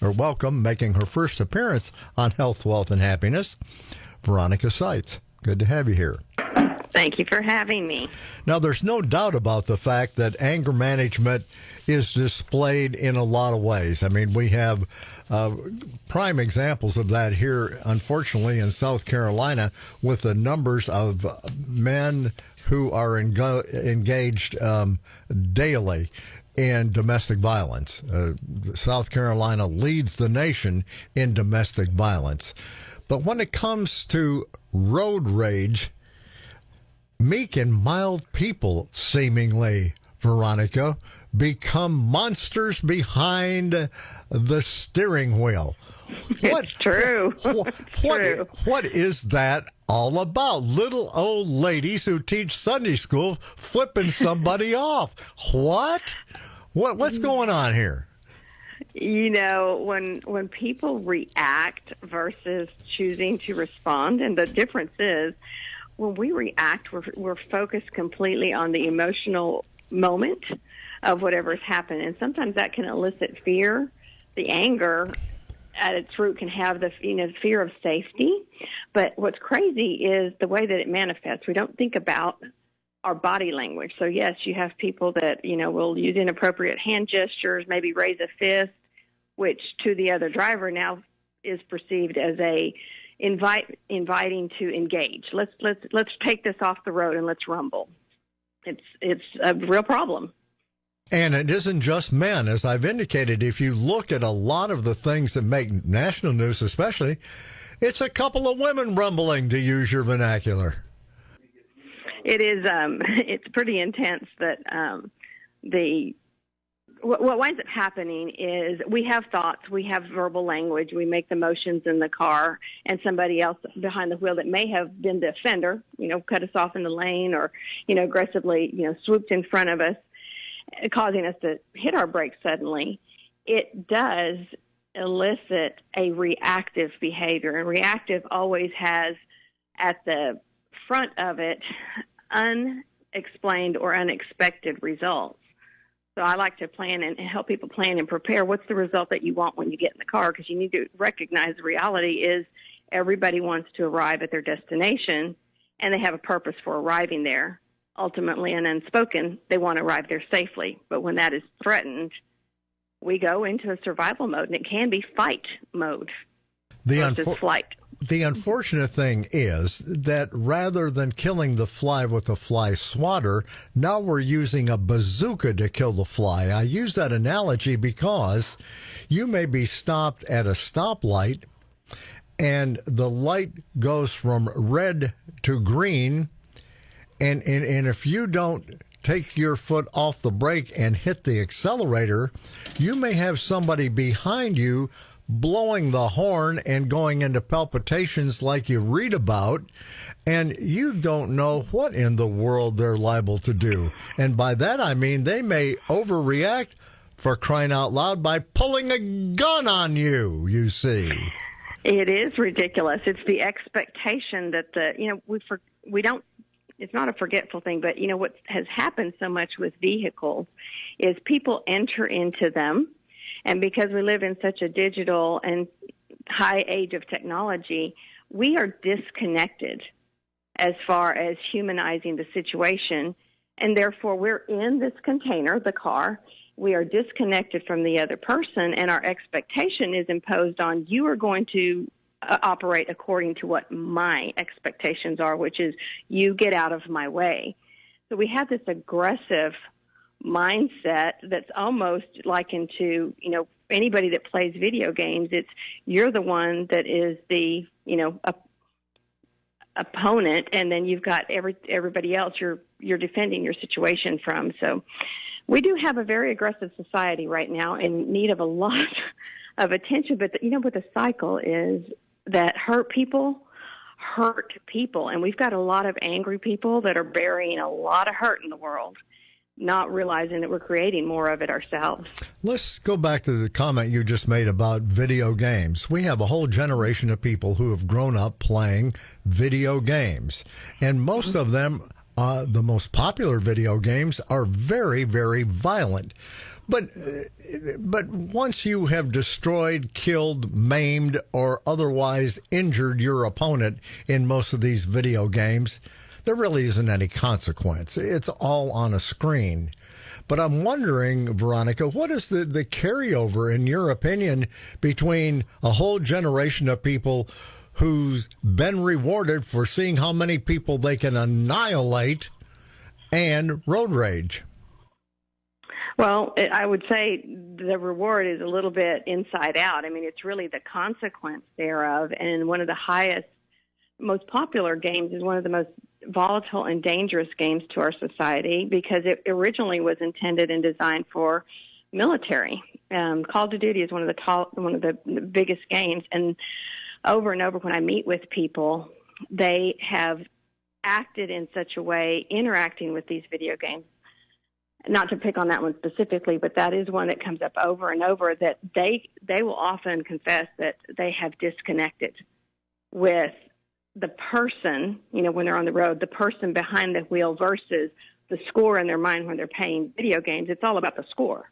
or welcome, making her first appearance on Health, Wealth, and Happiness, Veronica Sites. Good to have you here. Thank you for having me. Now, there's no doubt about the fact that anger management is displayed in a lot of ways. I mean, we have prime examples of that here, unfortunately, in South Carolina, with the numbers of men who are engaged daily in domestic violence. South Carolina leads the nation in domestic violence. But when it comes to road rage, meek and mild people, seemingly, Veronica, become monsters behind the steering wheel. It's true. What is that all about? Little old ladies who teach Sunday school flipping somebody off. What's going on here? You know, when people react versus choosing to respond, and the difference is when we react, we're focused completely on the emotional moment of whatever's happened, and sometimes that can elicit fear. The anger at its root can have the fear of safety, but what's crazy is the way that it manifests. We don't think about our body language. So yes, you have people that will use inappropriate hand gestures, maybe raise a fist, which to the other driver now is perceived as inviting to engage. Let's take this off the road and let's rumble. It's a real problem. And it isn't just men. As I've indicated, if you look at a lot of the things that make national news especially, it's a couple of women rumbling, to use your vernacular. It is. It's pretty intense that what winds up happening is we have thoughts, we have verbal language, we make the motions in the car, and somebody else behind the wheel that may have been the offender, cut us off in the lane or, aggressively, swooped in front of us, causing us to hit our brakes suddenly. It does elicit a reactive behavior, and reactive always has at the front of it unexplained or unexpected results. So I like to plan and help people plan and prepare. What's the result that you want when you get in the car? Because you need to recognize the reality is everybody wants to arrive at their destination, and they have a purpose for arriving there. Ultimately and unspoken, they want to arrive there safely. But when that is threatened, we go into a survival mode, and it can be fight mode versus flight. The unfortunate thing is that rather than killing the fly with a fly swatter, now we're using a bazooka to kill the fly. I use that analogy because you may be stopped at a stoplight and the light goes from red to green, and if you don't take your foot off the brake and hit the accelerator, you may have somebody behind you blowing the horn and going into palpitations like you read about, and you don't know what in the world they're liable to do. And by that I mean they may overreact, for crying out loud, by pulling a gun on you, you see. It is ridiculous. It's the expectation that we don't. It's not a forgetful thing, but what has happened so much with vehicles is people enter into them, and because we live in such a digital and high age of technology, we are disconnected as far as humanizing the situation, and therefore we're in this container, the car. We are disconnected from the other person, and our expectation is imposed on you are going to operate according to what my expectations are, which is you get out of my way. So we have this aggressive mindset that's almost likened to, anybody that plays video games. It's you're the one that is the, opponent, and then you've got everybody else you're defending your situation from. So we do have a very aggressive society right now in need of a lot of attention. But what the cycle is that hurt people, and we've got a lot of angry people that are burying a lot of hurt in the world, not realizing that we're creating more of it ourselves. Let's go back to the comment you just made about video games. We have a whole generation of people who have grown up playing video games, and most of them, the most popular video games, are very, very violent. But once you have destroyed, killed, maimed, or otherwise injured your opponent in most of these video games, there really isn't any consequence. It's all on a screen. But I'm wondering, Veronica, what is the carryover, in your opinion, between a whole generation of people who's been rewarded for seeing how many people they can annihilate and road rage? Well, I would say the reward is a little bit inside out. I mean, it's really the consequence thereof. And one of the highest, most popular games is one of the most volatile and dangerous games to our society because it originally was intended and designed for military. Call of Duty is one of the biggest games. And over when I meet with people, they have acted in such a way, interacting with these video games. Not to pick on that one specifically, but that is one that comes up over and over, that they will often confess that they have disconnected with the person, when they're on the road, the person behind the wheel versus the score in their mind when they're playing video games. It's all about the score.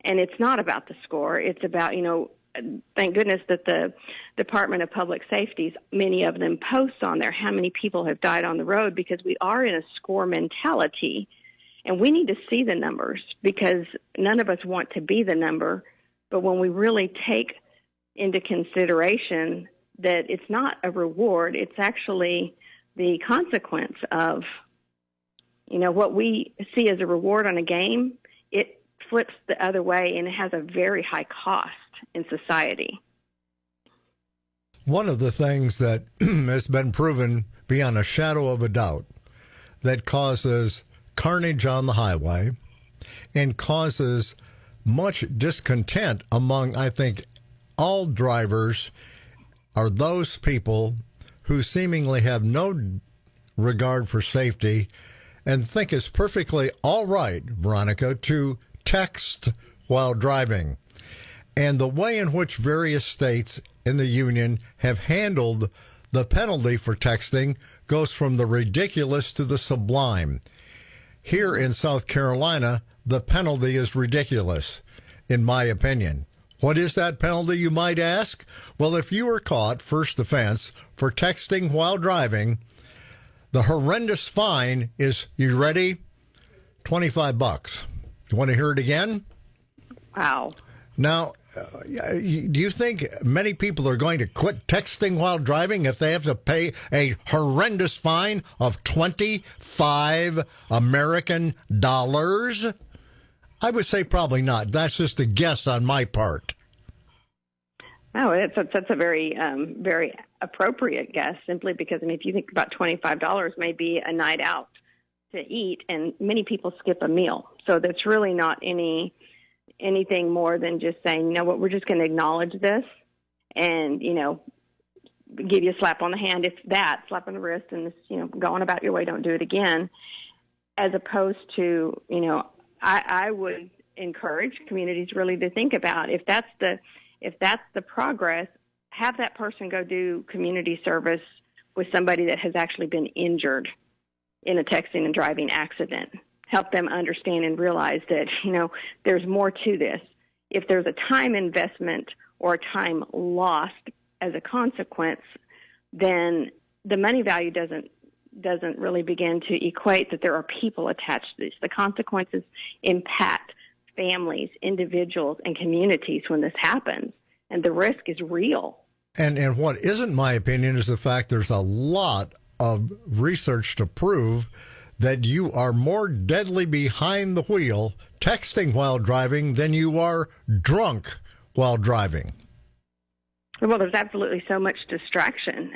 And it's not about the score. It's about, thank goodness that the Department of Public Safety, many of them post on there how many people have died on the road, because we are in a score mentality. And we need to see the numbers, because none of us want to be the number. But when we really take into consideration that it's not a reward, it's actually the consequence of, what we see as a reward on a game, it flips the other way, and it has a very high cost in society. One of the things that has been proven beyond a shadow of a doubt that causes carnage on the highway and causes much discontent among, I think, all drivers are those people who seemingly have no regard for safety and think it's perfectly all right, Veronica, to text while driving. And the way in which various states in the union have handled the penalty for texting goes from the ridiculous to the sublime. Here in South Carolina, the penalty is ridiculous, in my opinion. What is that penalty, you might ask? Well, if you were caught, first offense, for texting while driving, the horrendous fine is, you ready? $25. You want to hear it again? Wow. Now, do you think many people are going to quit texting while driving if they have to pay a horrendous fine of 25 American dollars? I would say probably not. That's just a guess on my part. Oh, that's a very, very appropriate guess, simply because, if you think about $25, maybe a night out to eat, and many people skip a meal. So that's really not anything more than just saying, you know what, we're just going to acknowledge this and, give you a slap on the hand, if that, slap on the wrist, and just, go on about your way, don't do it again, as opposed to, I would encourage communities really to think about if that's the progress, have that person go do community service with somebody that has actually been injured in a texting and driving accident. Help them understand and realize that, there's more to this. If there's a time investment or a time lost as a consequence, then the money value doesn't really begin to equate that there are people attached to this. The consequences impact families, individuals, and communities when this happens, and the risk is real. And what isn't my opinion is the fact there's a lot of research to prove that you are more deadly behind the wheel texting while driving than you are drunk while driving. Well, there's absolutely so much distraction.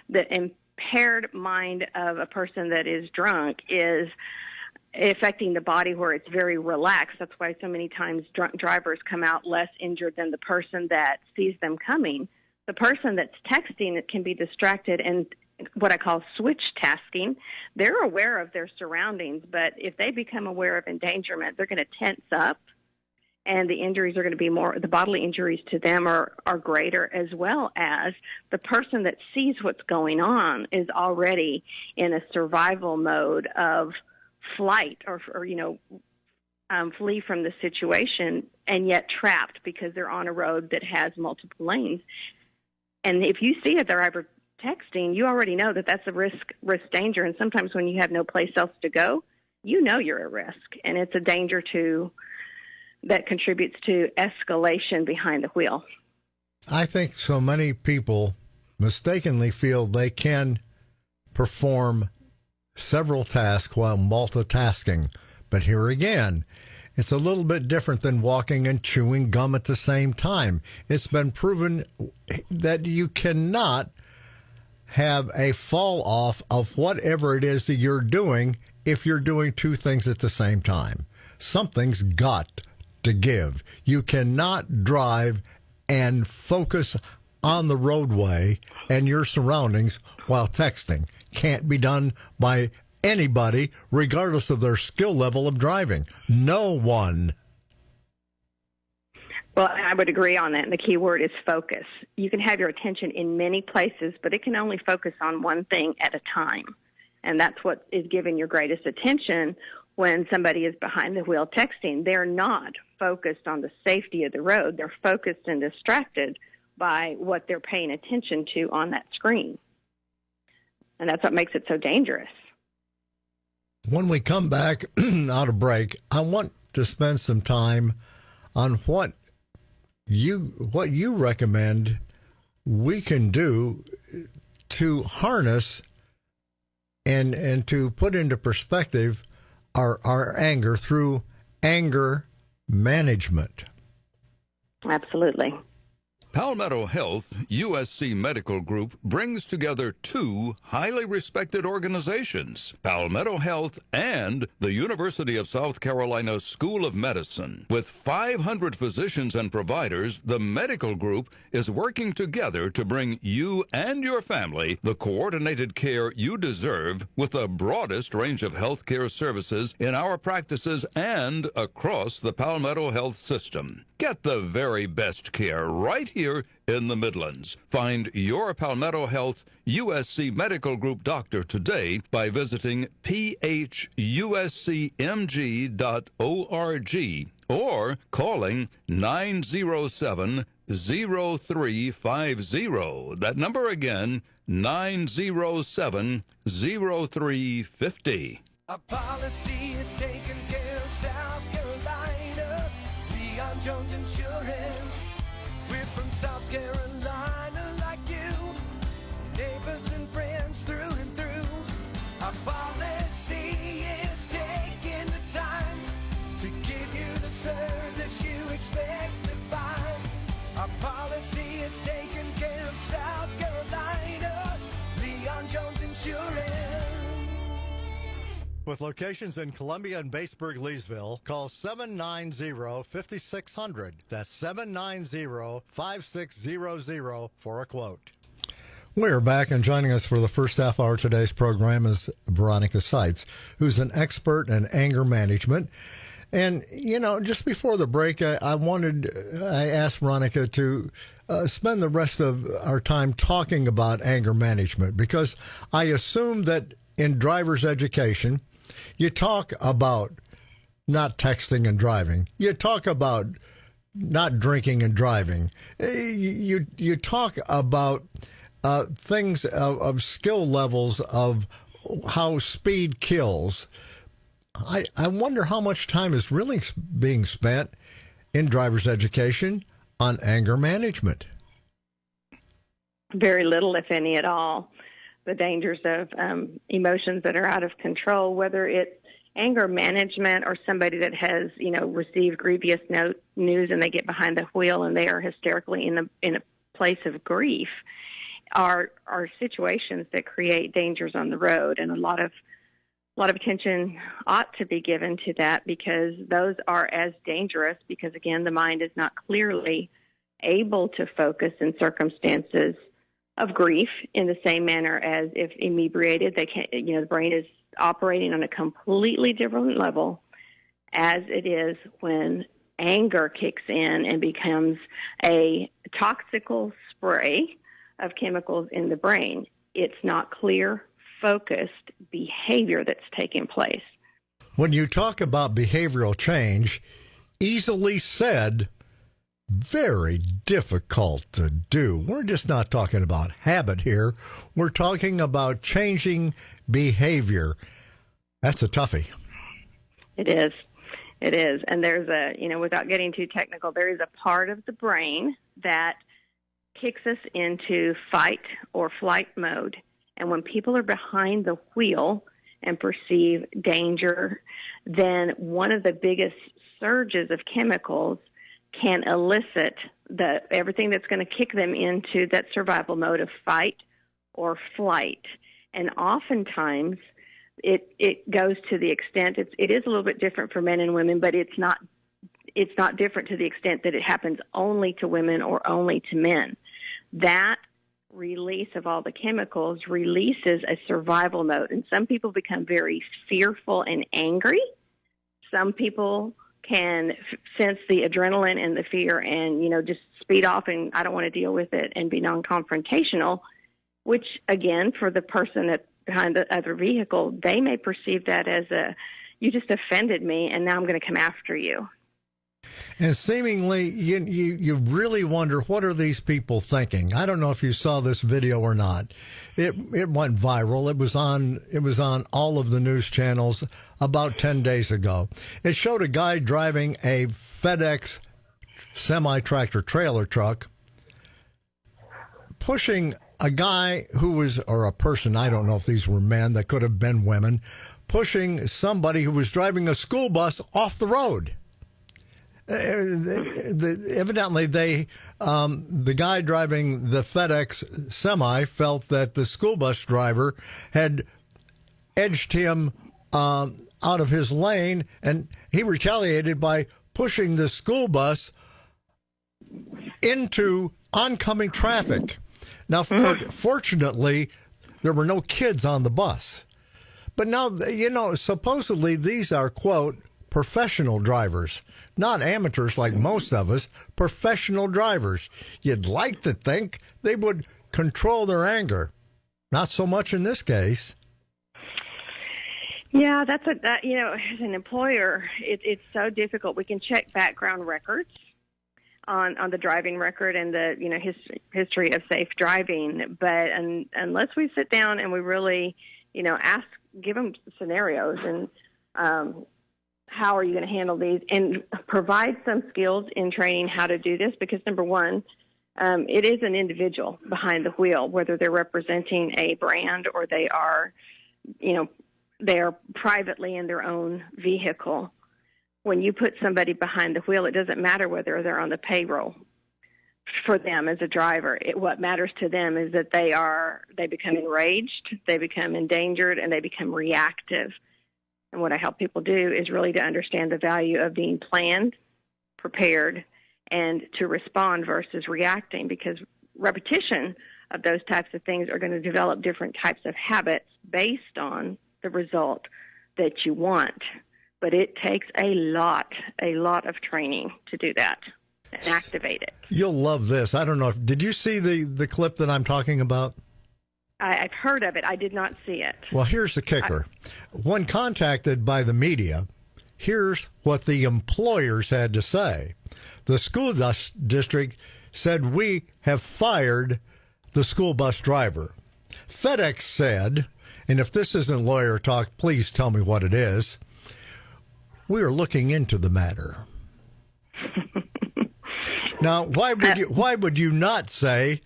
The impaired mind of a person that is drunk is affecting the body where it's very relaxed. That's why so many times drunk drivers come out less injured than the person that sees them coming. The person that's texting, it can be distracted and what I call switch tasking. They're aware of their surroundings, but if they become aware of endangerment, they're going to tense up, and the injuries are going to be more, the bodily injuries to them are greater, as well as the person that sees what's going on is already in a survival mode of flight or flee from the situation and yet trapped because they're on a road that has multiple lanes. And if you see a driver texting, you already know that that's a risk danger. And sometimes when you have no place else to go, you know you're at risk, and it's a danger that contributes to escalation behind the wheel. I think so many people mistakenly feel they can perform several tasks while multitasking. But here again, it's a little bit different than walking and chewing gum at the same time. It's been proven that you cannot have a fall off of whatever it is that you're doing if you're doing two things at the same time. Something's got to give. You cannot drive and focus on the roadway and your surroundings while texting. Can't be done by anybody, regardless of their skill level of driving. No one. Well, I would agree on that. And the key word is focus. You can have your attention in many places, but it can only focus on one thing at a time. And that's what is giving your greatest attention when somebody is behind the wheel texting. They're not focused on the safety of the road. They're focused and distracted by what they're paying attention to on that screen. And that's what makes it so dangerous. When we come back out of break, I want to spend some time on what you recommend we can do to harness and to put into perspective our anger through anger management. Absolutely. Palmetto Health USC Medical Group brings together two highly respected organizations, Palmetto Health and the University of South Carolina School of Medicine. With 500 physicians and providers, the medical group is working together to bring you and your family the coordinated care you deserve with the broadest range of healthcare services in our practices and across the Palmetto Health system. Get the very best care right here in the Midlands. Find your Palmetto Health USC Medical Group doctor today by visiting phuscmg.org or calling 907-0350. That number again, 907-0350. Our policy is taking care of South Carolina. Leon Jones Insurance. We're from South Carolina like you. Neighbors and friends through and through. Our policy is taking the time to give you the service you expect to find. Our policy is taking care of South Carolina. Leon Jones Insurance. With locations in Columbia and Batesburg, Leesville, call 790-5600. That's 790-5600 for a quote. We're back, and joining us for the first half hour of today's program is Veronica Sites, who's an expert in anger management. And, you know, just before the break, I asked Veronica to spend the rest of our time talking about anger management, because I assume that in driver's education, you talk about not texting and driving. You talk about not drinking and driving. You talk about things of skill levels of how speed kills. I wonder how much time is really being spent in driver's education on anger management. Very little, if any at all. The dangers of emotions that are out of control, whether it's anger management or somebody that has, received grievous news and they get behind the wheel and they are hysterically in a place of grief, are situations that create dangers on the road. And a lot of attention ought to be given to that, because those are as dangerous, because again, the mind is not clearly able to focus in circumstances of grief in the same manner as if inebriated. They can't, the brain is operating on a completely different level as it is when anger kicks in and becomes a toxical spray of chemicals in the brain. It's not clear, focused behavior that's taking place. When you talk about behavioral change, easily said, very difficult to do. We're just not talking about habit here. We're talking about changing behavior. That's a toughie. It is. It is. And there's without getting too technical, there is a part of the brain that kicks us into fight or flight mode. And when people are behind the wheel and perceive danger, then one of the biggest surges of chemicals can elicit everything that's going to kick them into that survival mode of fight or flight. And oftentimes it goes to the extent, it is a little bit different for men and women, but it's not different to the extent that it happens only to women or only to men. That release of all the chemicals releases a survival mode. And some people become very fearful and angry. Some people can sense the adrenaline and the fear and, just speed off and I don't want to deal with it and be non-confrontational, which, again, for the person behind the other vehicle, they may perceive that as you just offended me and now I'm going to come after you. And seemingly, you really wonder, what are these people thinking? I don't know if you saw this video or not. It went viral. It was on all of the news channels about 10 days ago. It showed a guy driving a FedEx semi-tractor trailer truck, pushing a guy who was, or a person, I don't know if these were men, that could have been women, pushing somebody who was driving a school bus off the road. Evidently, the guy driving the FedEx semi felt that the school bus driver had edged him out of his lane, and he retaliated by pushing the school bus into oncoming traffic. Now, fortunately, there were no kids on the bus. But now, supposedly these are, quote, professional drivers. Not amateurs like most of us, professional drivers. You'd like to think they would control their anger. Not so much in this case. Yeah, as an employer, it's so difficult. We can check background records on the driving record and the history of safe driving, but unless we sit down and we really give them scenarios and how are you going to handle these, and provide some skills in training how to do this, because number one, it is an individual behind the wheel, whether they're representing a brand or they are privately in their own vehicle. When you put somebody behind the wheel, it doesn't matter whether they're on the payroll for them as a driver. What matters to them is that they become enraged, they become endangered, and they become reactive. And what I help people do is really to understand the value of being planned, prepared, and to respond versus reacting, because repetition of those types of things are going to develop different types of habits based on the result that you want. But it takes a lot of training to do that and activate it. You'll love this. I don't know. Did you see the clip that I'm talking about? I've heard of it. I did not see it. Well, here's the kicker. When contacted by the media, here's what the employers had to say. The school district said, we have fired the school bus driver. FedEx said, and if this isn't lawyer talk, please tell me what it is, we are looking into the matter. Now, why would you not say,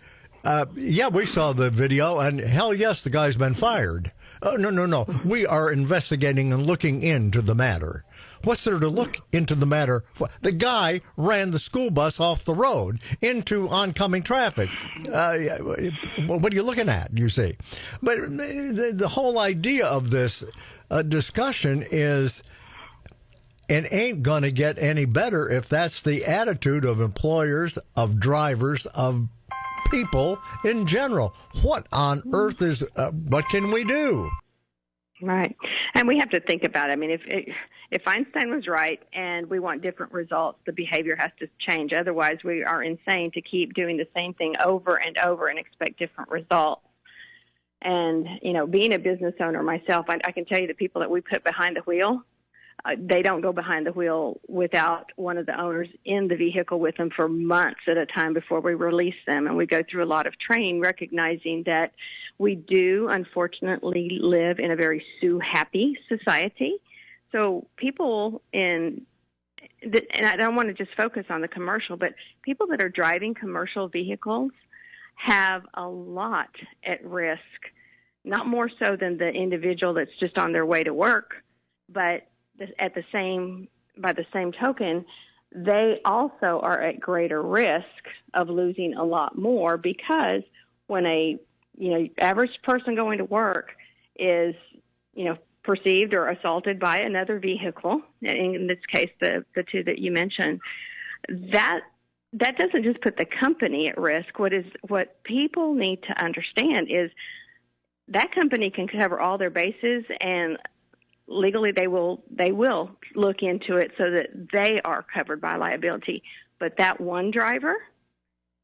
yeah, we saw the video, and hell yes, the guy's been fired. Oh, no. We are investigating and looking into the matter. What's there to look into the matter? The guy ran the school bus off the road into oncoming traffic. What are you looking at, you see? But the whole idea of this discussion is, it ain't going to get any better if that's the attitude of employers, of drivers, of people in general. What on earth is, what can we do? Right. And we have to think about it. I mean, if Einstein was right and we want different results, the behavior has to change. Otherwise, we are insane to keep doing the same thing over and over and expect different results. And, being a business owner myself, I can tell you the people that we put behind the wheel they don't go behind the wheel without one of the owners in the vehicle with them for months at a time before we release them. And we go through a lot of training, recognizing that we do, unfortunately, live in a very sue-happy society. So people and I don't want to just focus on the commercial, but people that are driving commercial vehicles have a lot at risk, not more so than the individual that's just on their way to work, but by the same token, they also are at greater risk of losing a lot more, because when a average person going to work is perceived or assaulted by another vehicle, in this case the two that you mentioned, that doesn't just put the company at risk. What people need to understand is that company can cover all their bases, and legally they will look into it so that they are covered by liability. But that one driver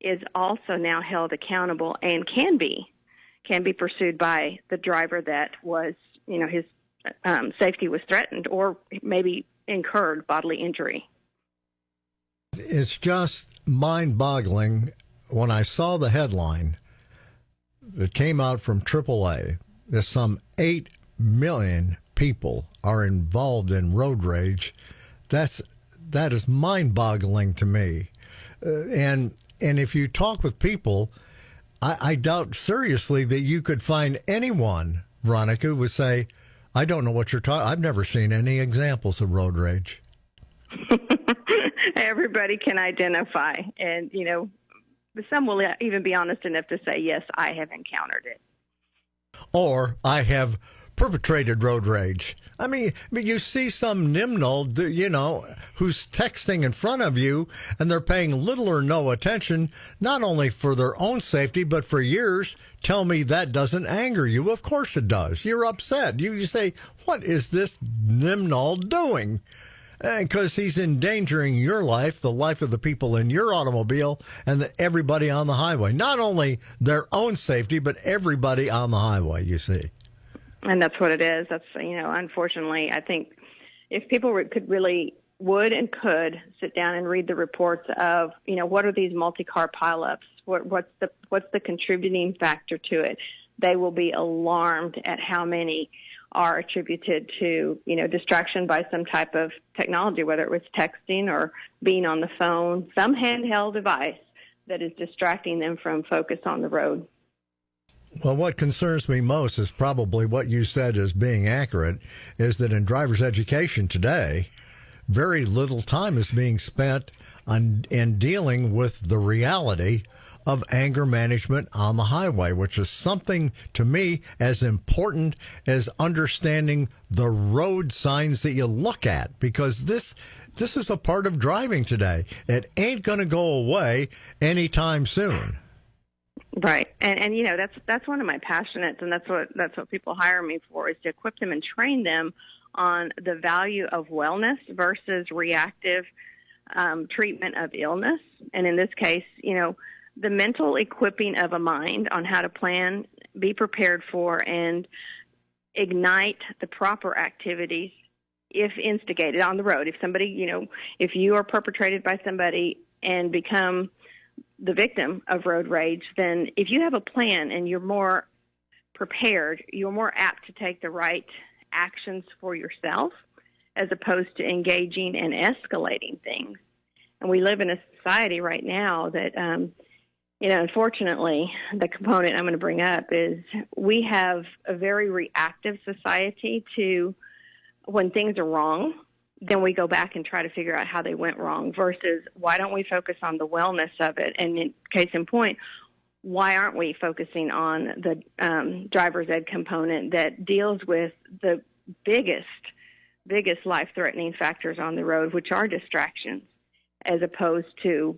is also now held accountable and can be pursued by the driver that was, his safety was threatened or maybe incurred bodily injury. It's just mind-boggling when I saw the headline that came out from AAA that some 8 million people are involved in road rage. That is mind-boggling to me. And if you talk with people, I doubt seriously that you could find anyone, Veronica, who would say, I don't know what you're talking. I've never seen any examples of road rage. Everybody can identify, and some will even be honest enough to say, yes, I have encountered it. Or I have perpetrated road rage. I mean, you see some nimnal, who's texting in front of you, and they're paying little or no attention, not only for their own safety, but for years. Tell me that doesn't anger you. Of course it does. You're upset. You say, what is this nimnal doing? Because he's endangering your life, the life of the people in your automobile, and everybody on the highway. Not only their own safety, but everybody on the highway, you see. And that's what it is. That's, unfortunately, I think if people would and could sit down and read the reports of, what are these multi-car pileups? What's the contributing factor to it? They will be alarmed at how many are attributed to, distraction by some type of technology, whether it was texting or being on the phone, some handheld device that is distracting them from focus on the road. Well, what concerns me most is probably what you said as being accurate, is that in driver's education today, very little time is being spent in dealing with the reality of anger management on the highway, which is something to me as important as understanding the road signs that you look at, because this is a part of driving today. It ain't going to go away anytime soon. Right. And that's one of my passionates, and that's what people hire me for, is to equip them and train them on the value of wellness versus reactive treatment of illness. And in this case, the mental equipping of a mind on how to plan, be prepared for, and ignite the proper activities if instigated on the road. If somebody, if you are perpetrated by somebody and become the victim of road rage, then if you have a plan and you're more prepared, you're more apt to take the right actions for yourself as opposed to engaging and escalating things. And we live in a society right now that, unfortunately, the component I'm going to bring up is we have a very reactive society to when things are wrong, then we go back and try to figure out how they went wrong, versus why don't we focus on the wellness of it? And in case in point, why aren't we focusing on the driver's ed component that deals with the biggest life-threatening factors on the road, which are distractions, as opposed to,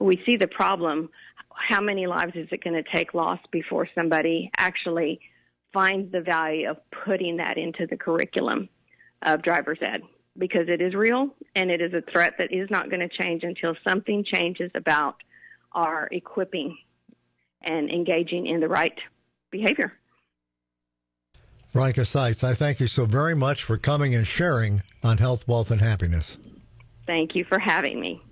we see the problem. How many lives is it going to take lost before somebody actually finds the value of putting that into the curriculum of driver's ed? Because it is real, and it is a threat that is not going to change until something changes about our equipping and engaging in the right behavior. Veronica Sites, I thank you so very much for coming and sharing on Health, Wealth, and Happiness. Thank you for having me.